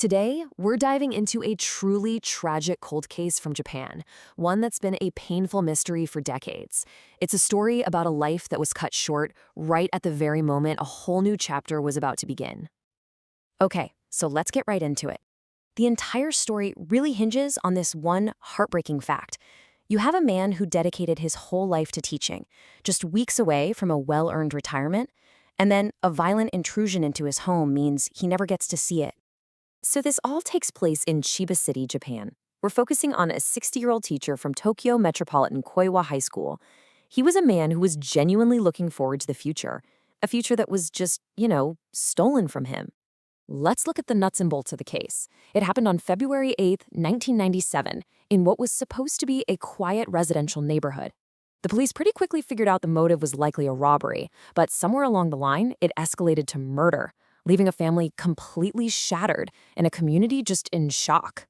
Today, we're diving into a truly tragic cold case from Japan, one that's been a painful mystery for decades. It's a story about a life that was cut short right at the very moment a whole new chapter was about to begin. Okay, so let's get right into it. The entire story really hinges on this one heartbreaking fact. You have a man who dedicated his whole life to teaching, just weeks away from a well-earned retirement, and then a violent intrusion into his home means he never gets to see it. So this all takes place in Chiba City, Japan. We're focusing on a 60-year-old teacher from Tokyo Metropolitan Koiwa High School. He was a man who was genuinely looking forward to the future, a future that was just, stolen from him. Let's look at the nuts and bolts of the case. It happened on February 8th, 1997, in what was supposed to be a quiet residential neighborhood. The police pretty quickly figured out the motive was likely a robbery, but somewhere along the line, it escalated to murder, leaving a family completely shattered and a community just in shock.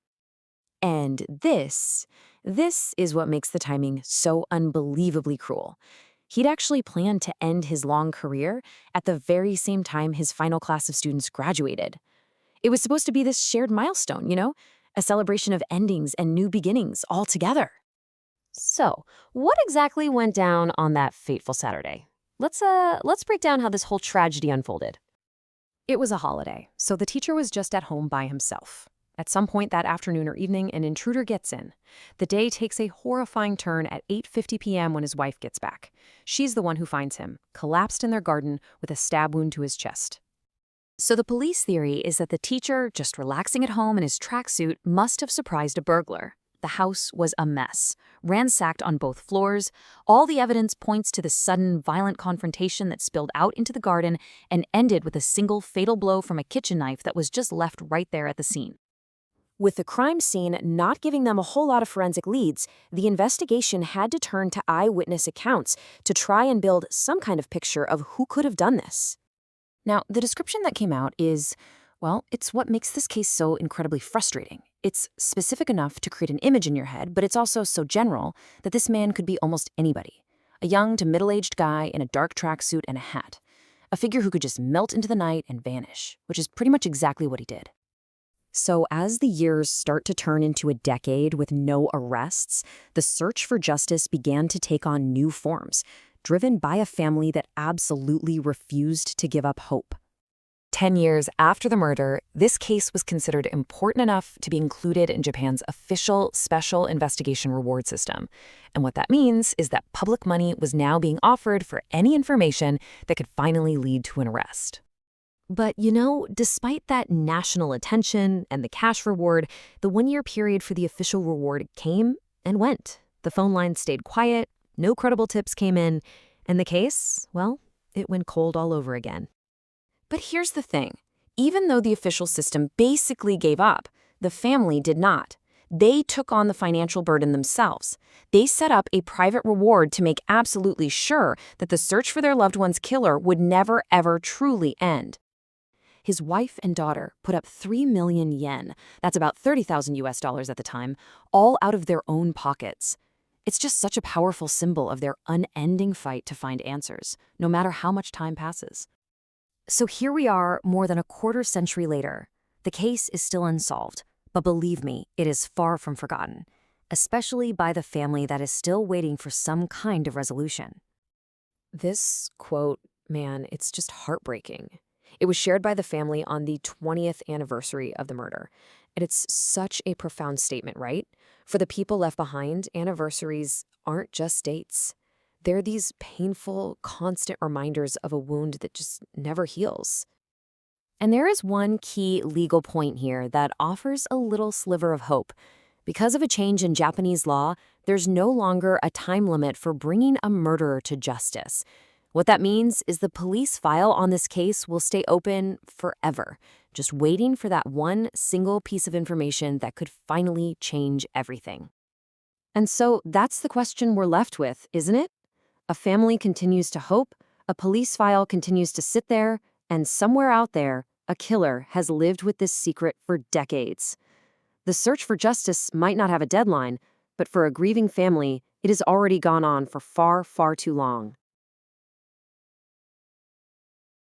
And this is what makes the timing so unbelievably cruel. He'd actually planned to end his long career at the very same time his final class of students graduated. It was supposed to be this shared milestone, a celebration of endings and new beginnings all together. So, what exactly went down on that fateful Saturday? Let's break down how this whole tragedy unfolded. It was a holiday, so the teacher was just at home by himself. At some point that afternoon or evening, an intruder gets in. The day takes a horrifying turn at 8:50 p.m. when his wife gets back. She's the one who finds him, collapsed in their garden with a stab wound to his chest. So the police theory is that the teacher, just relaxing at home in his tracksuit, must have surprised a burglar. The house was a mess, ransacked on both floors. All the evidence points to the sudden, violent confrontation that spilled out into the garden and ended with a single fatal blow from a kitchen knife that was just left right there at the scene. With the crime scene not giving them a whole lot of forensic leads, the investigation had to turn to eyewitness accounts to try and build some kind of picture of who could have done this. Now, the description that came out is, well, it's what makes this case so incredibly frustrating. It's specific enough to create an image in your head, but it's also so general that this man could be almost anybody. A young to middle-aged guy in a dark tracksuit and a hat. A figure who could just melt into the night and vanish, which is pretty much exactly what he did. So as the years start to turn into a decade with no arrests, the search for justice began to take on new forms, driven by a family that absolutely refused to give up hope. 10 years after the murder, this case was considered important enough to be included in Japan's official Special Investigation Reward System. And what that means is that public money was now being offered for any information that could finally lead to an arrest. But, despite that national attention and the cash reward, the one-year period for the official reward came and went. The phone lines stayed quiet, no credible tips came in, and the case, well, it went cold all over again. But here's the thing. Even though the official system basically gave up, the family did not. They took on the financial burden themselves. They set up a private reward to make absolutely sure that the search for their loved one's killer would never, ever truly end. His wife and daughter put up 3 million yen, that's about 30,000 US dollars at the time, all out of their own pockets. It's just such a powerful symbol of their unending fight to find answers, no matter how much time passes. So here we are, more than a quarter century later. The case is still unsolved, but believe me, it is far from forgotten, especially by the family that is still waiting for some kind of resolution. This quote, man, it's just heartbreaking. It was shared by the family on the 20th anniversary of the murder. And it's such a profound statement, right? For the people left behind, anniversaries aren't just dates. They're these painful, constant reminders of a wound that just never heals. And there is one key legal point here that offers a little sliver of hope. Because of a change in Japanese law, there's no longer a time limit for bringing a murderer to justice. What that means is the police file on this case will stay open forever, just waiting for that one single piece of information that could finally change everything. And so that's the question we're left with, isn't it? A family continues to hope, a police file continues to sit there, and somewhere out there, a killer has lived with this secret for decades. The search for justice might not have a deadline, but for a grieving family, it has already gone on for far, far too long.